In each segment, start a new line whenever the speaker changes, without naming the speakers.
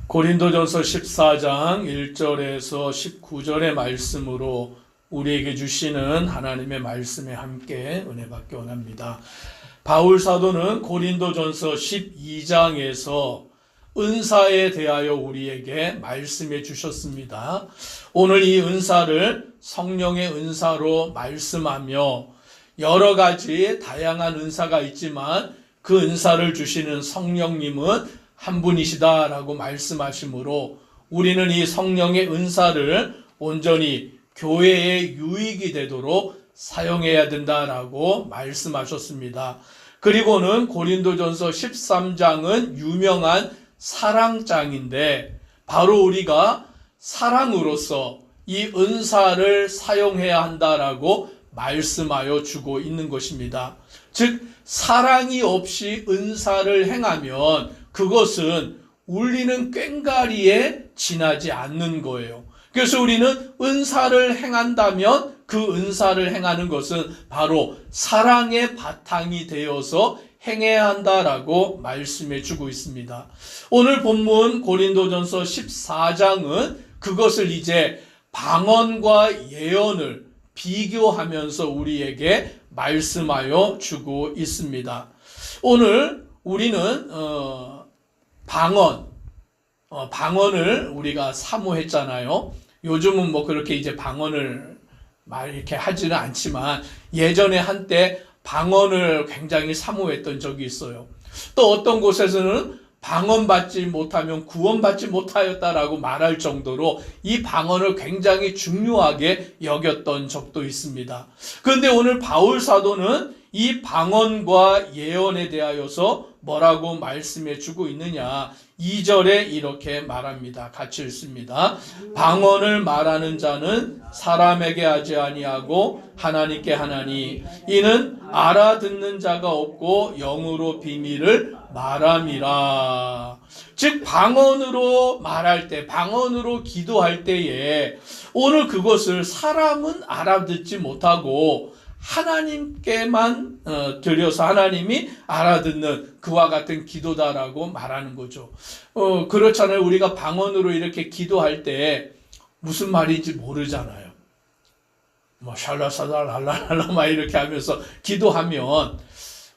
고린도전서 14장 1절에서 19절의 말씀으로 우리에게 주시는 하나님의 말씀에 함께 은혜 받기 원합니다. 바울 사도는 고린도전서 12장에서 은사에 대하여 우리에게 말씀해 주셨습니다. 오늘 이 은사를 성령의 은사로 말씀하며 여러 가지 다양한 은사가 있지만 그 은사를 주시는 성령님은 한 분이시다라고 말씀하시므로 우리는 이 성령의 은사를 온전히 교회의 유익이 되도록 사용해야 된다라고 말씀하셨습니다. 그리고는 고린도전서 13장은 유명한 사랑장인데 바로 우리가 사랑으로서 이 은사를 사용해야 한다라고 말씀하여 주고 있는 것입니다. 즉 사랑이 없이 은사를 행하면 그것은 울리는 꽹과리에 지나지 않는 거예요. 그래서 우리는 은사를 행한다면 그 은사를 행하는 것은 바로 사랑의 바탕이 되어서 행해야 한다라고 말씀해 주고 있습니다. 오늘 본문 고린도전서 14장은 그것을 이제 방언과 예언을 비교하면서 우리에게 말씀하여 주고 있습니다. 오늘 우리는 방언을 우리가 사모했잖아요. 요즘은 뭐 그렇게 이제 방언을 말 이렇게 하지는 않지만 예전에 한때 방언을 굉장히 사모했던 적이 있어요. 또 어떤 곳에서는 방언받지 못하면 구원받지 못하였다라고 말할 정도로 이 방언을 굉장히 중요하게 여겼던 적도 있습니다. 그런데 오늘 바울 사도는 이 방언과 예언에 대하여서 뭐라고 말씀해 주고 있느냐. 2절에 이렇게 말합니다. 같이 읽습니다. 방언을 말하는 자는 사람에게 하지 아니하고 하나님께 하나니 이는 알아듣는 자가 없고 영으로 비밀을 말함이라. 즉 방언으로 말할 때, 방언으로 기도할 때에 오늘 그것을 사람은 알아듣지 못하고 하나님께만 드려서 하나님이 알아듣는 그와 같은 기도다라고 말하는 거죠. 그렇잖아요. 우리가 방언으로 이렇게 기도할 때 무슨 말인지 모르잖아요. 뭐 샬라사달랄랄라 막 이렇게 하면서 기도하면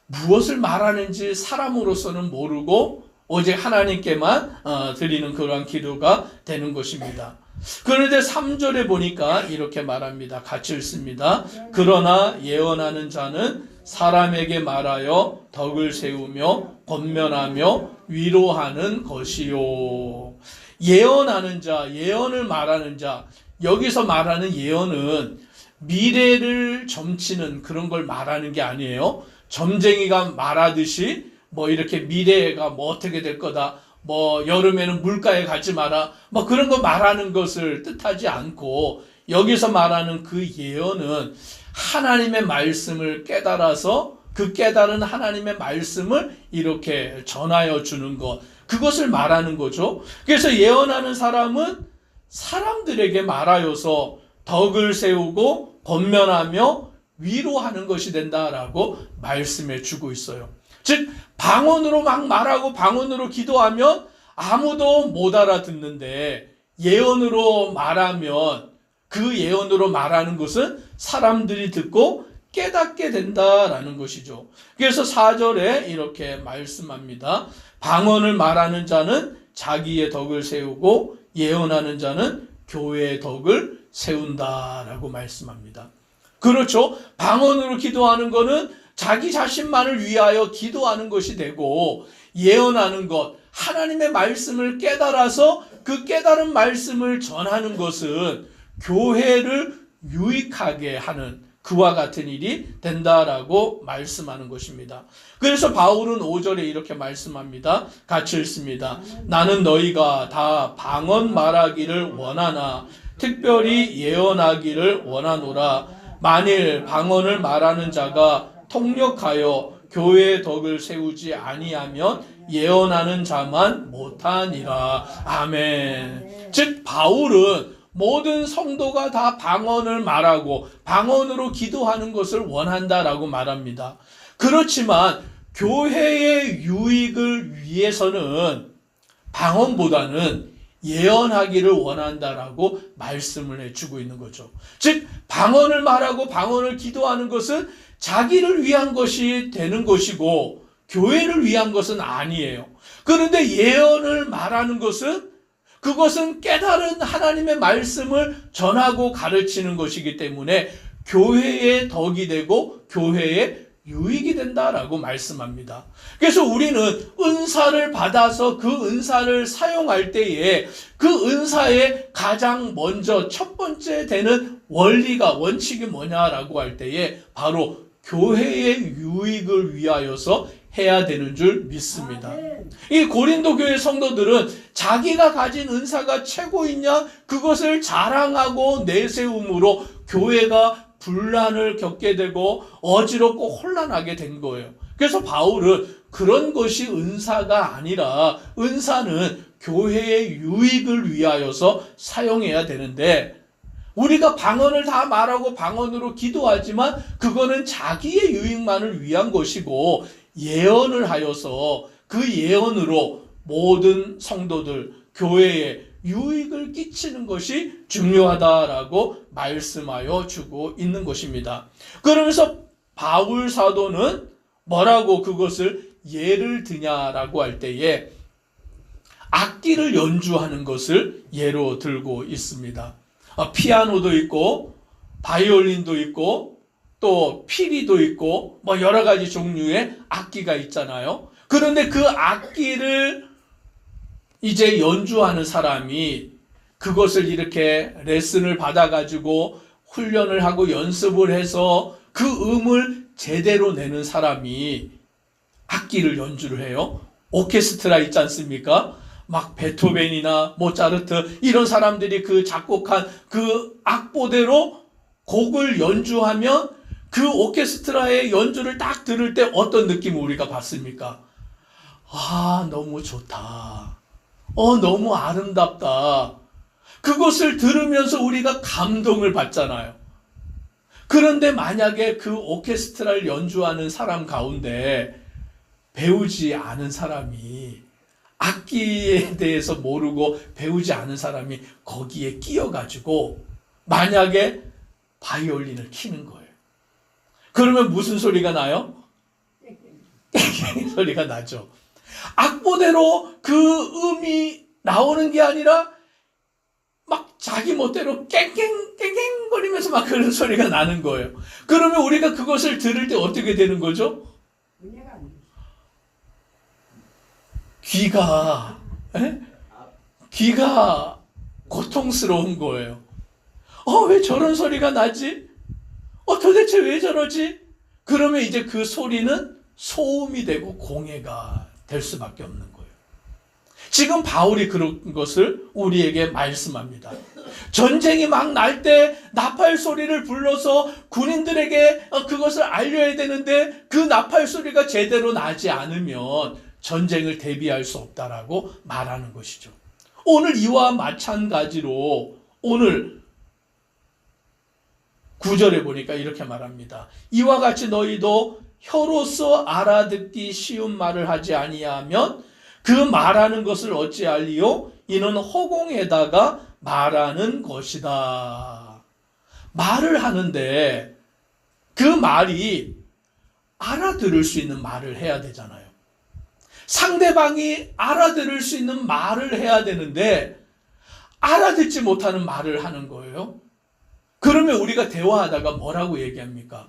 무엇을 말하는지 사람으로서는 모르고 오직 하나님께만 드리는 그러한 기도가 되는 것입니다. 그런데 3절에 보니까 이렇게 말합니다. 같이 읽습니다. 그러나 예언하는 자는 사람에게 말하여 덕을 세우며 권면하며 위로하는 것이요. 예언하는 자, 예언을 말하는 자, 여기서 말하는 예언은 미래를 점치는 그런 걸 말하는 게 아니에요. 점쟁이가 말하듯이 뭐 이렇게 미래가 뭐 어떻게 될 거다. 뭐 여름에는 물가에 가지 마라. 뭐 그런 거 말하는 것을 뜻하지 않고 여기서 말하는 그 예언은 하나님의 말씀을 깨달아서 그 깨달은 하나님의 말씀을 이렇게 전하여 주는 것. 그것을 말하는 거죠. 그래서 예언하는 사람은 사람들에게 말하여서 덕을 세우고 권면하며 위로하는 것이 된다라고 말씀해 주고 있어요. 즉 방언으로 막 말하고 방언으로 기도하면 아무도 못 알아듣는데 예언으로 말하면 그 예언으로 말하는 것은 사람들이 듣고 깨닫게 된다라는 것이죠. 그래서 4절에 이렇게 말씀합니다. 방언을 말하는 자는 자기의 덕을 세우고 예언하는 자는 교회의 덕을 세운다라고 말씀합니다. 그렇죠. 방언으로 기도하는 것은 자기 자신만을 위하여 기도하는 것이 되고 예언하는 것, 하나님의 말씀을 깨달아서 그 깨달은 말씀을 전하는 것은 교회를 유익하게 하는 그와 같은 일이 된다라고 말씀하는 것입니다. 그래서 바울은 5절에 이렇게 말씀합니다. 같이 읽습니다. 나는 너희가 다 방언 말하기를 원하나 특별히 예언하기를 원하노라. 만일 방언을 말하는 자가 통역하여 교회의 덕을 세우지 아니하면 예언하는 자만 못하니라. 아멘. 즉 바울은 모든 성도가 다 방언을 말하고 방언으로 기도하는 것을 원한다라고 말합니다. 그렇지만 교회의 유익을 위해서는 방언보다는 예언하기를 원한다라고 말씀을 해주고 있는 거죠. 즉 방언을 말하고 방언을 기도하는 것은 자기를 위한 것이 되는 것이고 교회를 위한 것은 아니에요. 그런데 예언을 말하는 것은 그것은 깨달은 하나님의 말씀을 전하고 가르치는 것이기 때문에 교회의 덕이 되고 교회의 유익이 된다라고 말씀합니다. 그래서 우리는 은사를 받아서 그 은사를 사용할 때에 그 은사의 가장 먼저 첫 번째 되는 원칙이 뭐냐라고 할 때에 바로 교회의 유익을 위하여서 해야 되는 줄 믿습니다. 이 고린도 교회 성도들은 자기가 가진 은사가 최고이냐 그것을 자랑하고 내세움으로 교회가 분란을 겪게 되고 어지럽고 혼란하게 된 거예요. 그래서 바울은 그런 것이 은사가 아니라 은사는 교회의 유익을 위하여서 사용해야 되는데 우리가 방언을 다 말하고 방언으로 기도하지만 그거는 자기의 유익만을 위한 것이고 예언을 하여서 그 예언으로 모든 성도들 교회에 유익을 끼치는 것이 중요하다라고 말씀하여 주고 있는 것입니다. 그러면서 바울 사도는 뭐라고 그것을 예를 드냐라고 할 때에 악기를 연주하는 것을 예로 들고 있습니다. 피아노도 있고 바이올린도 있고 또 피리도 있고 뭐 여러 가지 종류의 악기가 있잖아요. 그런데 그 악기를 이제 연주하는 사람이 그것을 이렇게 레슨을 받아가지고 훈련을 하고 연습을 해서 그 음을 제대로 내는 사람이 악기를 연주를 해요. 오케스트라 있지 않습니까? 막 베토벤이나 모차르트 이런 사람들이 그 작곡한 그 악보대로 곡을 연주하면 그 오케스트라의 연주를 딱 들을 때 어떤 느낌을 우리가 받습니까? 아, 너무 좋다. 너무 아름답다. 그것을 들으면서 우리가 감동을 받잖아요. 그런데 만약에 그 오케스트라를 연주하는 사람 가운데 배우지 않은 사람이 악기에 대해서 모르고 배우지 않은 사람이 거기에 끼어가지고 만약에 바이올린을 키는 거예요. 그러면 무슨 소리가 나요? 소리가 나죠. 악보대로 그 음이 나오는 게 아니라 막 자기 멋대로 깽깽깽깽거리면서 막 그런 소리가 나는 거예요. 그러면 우리가 그것을 들을 때 어떻게 되는 거죠? 귀가 고통스러운 거예요. 왜 저런 소리가 나지? 도대체 왜 저러지? 그러면 이제 그 소리는 소음이 되고 공해가 될 수밖에 없는 거예요. 지금 바울이 그런 것을 우리에게 말씀합니다. 전쟁이 막 날 때 나팔 소리를 불러서 군인들에게 그것을 알려야 되는데 그 나팔 소리가 제대로 나지 않으면 전쟁을 대비할 수 없다라고 말하는 것이죠. 오늘 이와 마찬가지로 오늘 9절에 보니까 이렇게 말합니다. 이와 같이 너희도 혀로서 알아듣기 쉬운 말을 하지 아니하면 그 말하는 것을 어찌할리요? 이는 허공에다가 말하는 것이다. 말을 하는데 그 말이 알아들을 수 있는 말을 해야 되잖아요. 상대방이 알아들을 수 있는 말을 해야 되는데 알아듣지 못하는 말을 하는 거예요. 그러면 우리가 대화하다가 뭐라고 얘기합니까?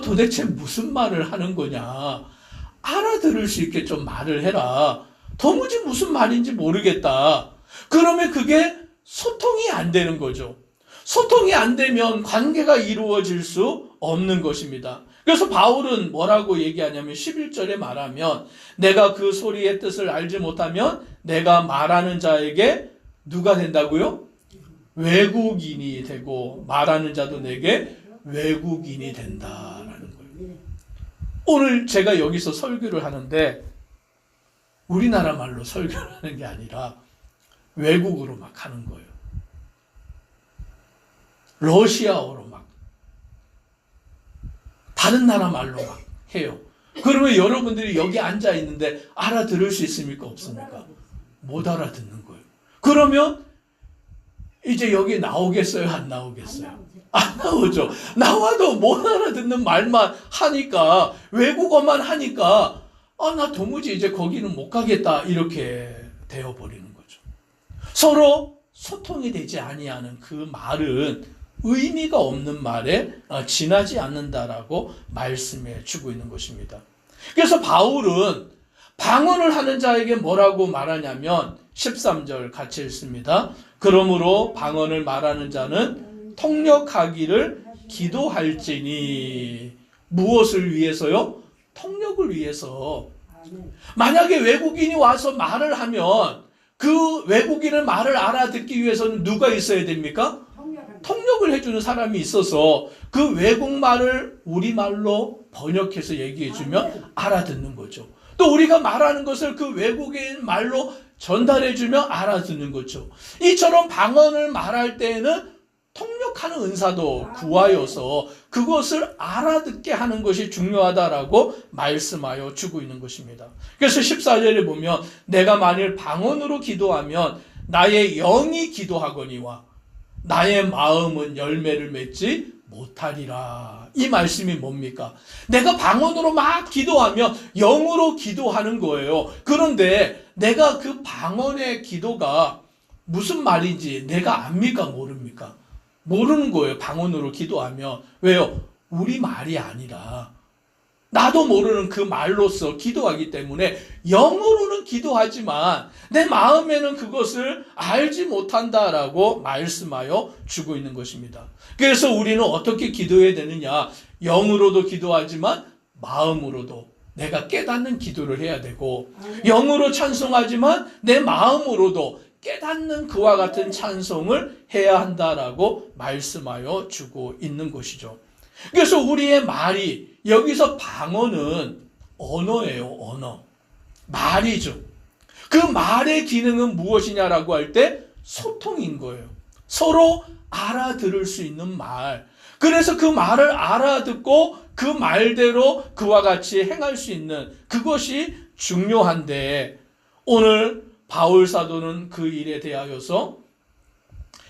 도대체 무슨 말을 하는 거냐? 알아들을 수 있게 좀 말을 해라. 도무지 무슨 말인지 모르겠다. 그러면 그게 소통이 안 되는 거죠. 소통이 안 되면 관계가 이루어질 수 없는 것입니다. 그래서 바울은 뭐라고 얘기하냐면 11절에 말하면 내가 그 소리의 뜻을 알지 못하면 내가 말하는 자에게 누가 된다고요? 외국인이 되고 말하는 자도 내게 외국인이 된다라는 거예요. 오늘 제가 여기서 설교를 하는데 우리나라 말로 설교를 하는 게 아니라 외국어로 막 하는 거예요. 러시아어로 막 다른 나라 말로 막 해요. 그러면 여러분들이 여기 앉아 있는데 알아들을 수 있습니까? 없습니까? 못 알아듣는 거예요. 그러면 이제 여기 나오겠어요? 안 나오겠어요? 안 나오죠. 나와도 못 알아듣는 말만 하니까, 외국어만 하니까 나 도무지 이제 거기는 못 가겠다, 이렇게 되어버리는 거죠. 서로 소통이 되지 아니하는 그 말은 의미가 없는 말에 지나지 않는다라고 말씀해 주고 있는 것입니다. 그래서 바울은 방언을 하는 자에게 뭐라고 말하냐면 13절 같이 읽습니다. 그러므로 방언을 말하는 자는 통역하기를 기도할지니. 무엇을 위해서요? 통역을 위해서. 만약에 외국인이 와서 말을 하면 그 외국인의 말을 알아듣기 위해서는 누가 있어야 됩니까? 통역을 해주는 사람이 있어서 그 외국말을 우리말로 번역해서 얘기해주면 알아듣는 거죠. 또 우리가 말하는 것을 그 외국인 말로 전달해주면 알아듣는 거죠. 이처럼 방언을 말할 때에는 통역하는 은사도 구하여서 그것을 알아듣게 하는 것이 중요하다라고 말씀하여 주고 있는 것입니다. 그래서 14절에 보면 내가 만일 방언으로 기도하면 나의 영이 기도하거니와 나의 마음은 열매를 맺지 못하리라. 이 말씀이 뭡니까? 내가 방언으로 막 기도하면 영으로 기도하는 거예요. 그런데 내가 그 방언의 기도가 무슨 말인지 내가 압니까? 모릅니까? 모르는 거예요. 방언으로 기도하면. 왜요? 우리 말이 아니라 나도 모르는 그 말로서 기도하기 때문에 영으로는 기도하지만 내 마음에는 그것을 알지 못한다라고 말씀하여 주고 있는 것입니다. 그래서 우리는 어떻게 기도해야 되느냐? 영으로도 기도하지만 마음으로도 내가 깨닫는 기도를 해야 되고, 영으로 찬송하지만 내 마음으로도 깨닫는 그와 같은 찬송을 해야 한다라고 말씀하여 주고 있는 것이죠. 그래서 우리의 말이, 여기서 방언은 언어예요. 언어. 말이죠. 그 말의 기능은 무엇이냐라고 할 때 소통인 거예요. 서로 알아들을 수 있는 말. 그래서 그 말을 알아듣고 그 말대로 그와 같이 행할 수 있는 그것이 중요한데, 오늘 바울 사도는 그 일에 대하여서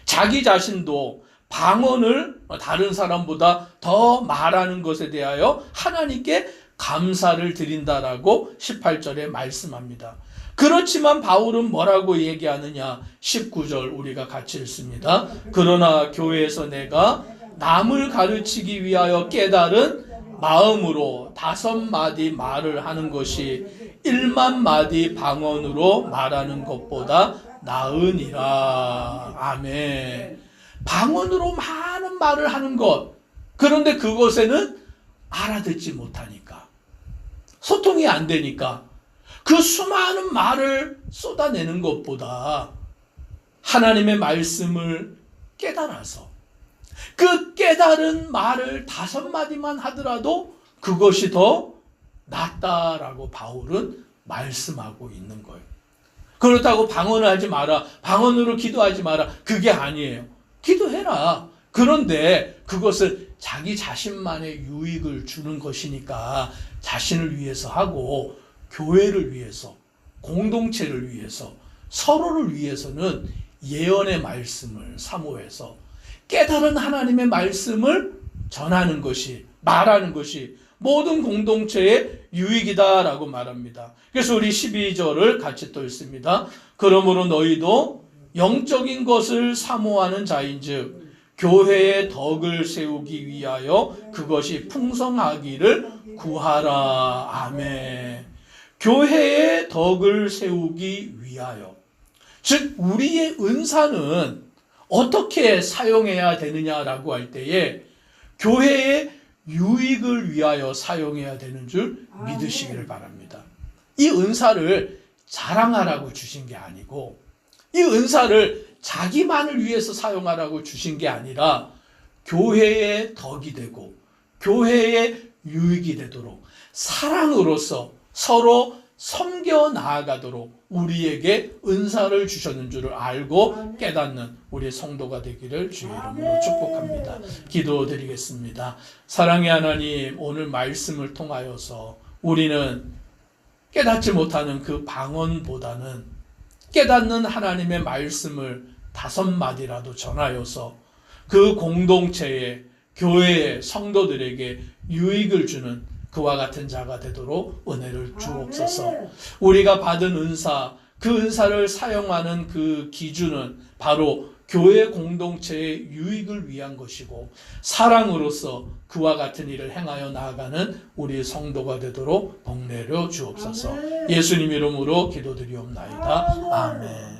자기 자신도 방언을 다른 사람보다 더 말하는 것에 대하여 하나님께 감사를 드린다라고 18절에 말씀합니다. 그렇지만 바울은 뭐라고 얘기하느냐? 19절 우리가 같이 읽습니다. 그러나 교회에서 내가 남을 가르치기 위하여 깨달은 마음으로 5마디 말을 하는 것이 1만마디 방언으로 말하는 것보다 나으니라. 아멘. 방언으로 많은 말을 하는 것. 그런데 그것에는 알아듣지 못하니까, 소통이 안 되니까 그 수많은 말을 쏟아내는 것보다 하나님의 말씀을 깨달아서 그 깨달은 말을 5마디만 하더라도 그것이 더 낫다라고 바울은 말씀하고 있는 거예요. 그렇다고 방언을 하지 마라, 방언으로 기도하지 마라, 그게 아니에요. 기도해라. 그런데 그것을 자기 자신만의 유익을 주는 것이니까 자신을 위해서 하고, 교회를 위해서, 공동체를 위해서, 서로를 위해서는 예언의 말씀을 사모해서 깨달은 하나님의 말씀을 전하는 것이, 말하는 것이 모든 공동체의 유익이다라고 말합니다. 그래서 우리 12절을 같이 또 읽습니다. 그러므로 너희도 영적인 것을 사모하는 자인즉 교회의 덕을 세우기 위하여 그것이 풍성하기를 구하라. 아멘. 교회의 덕을 세우기 위하여, 즉 우리의 은사는 어떻게 사용해야 되느냐라고 할 때에 교회의 유익을 위하여 사용해야 되는 줄 믿으시기를 바랍니다. 이 은사를 자랑하라고 주신 게 아니고, 이 은사를 자기만을 위해서 사용하라고 주신 게 아니라 교회의 덕이 되고 교회의 유익이 되도록 사랑으로서 서로 섬겨 나아가도록 우리에게 은사를 주셨는 줄을 알고 깨닫는 우리 성도가 되기를 주의 이름으로 축복합니다. 기도드리겠습니다. 사랑의 하나님, 오늘 말씀을 통하여서 우리는 깨닫지 못하는 그 방언보다는 깨닫는 하나님의 말씀을 5마디라도 전하여서 그 공동체에, 교회의 성도들에게 유익을 주는 그와 같은 자가 되도록 은혜를 주옵소서. 우리가 받은 은사, 그 은사를 사용하는 그 기준은 바로 교회 공동체의 유익을 위한 것이고, 사랑으로서 그와 같은 일을 행하여 나아가는 우리 성도가 되도록 복내려 주옵소서. 예수님 이름으로 기도드리옵나이다. 아멘.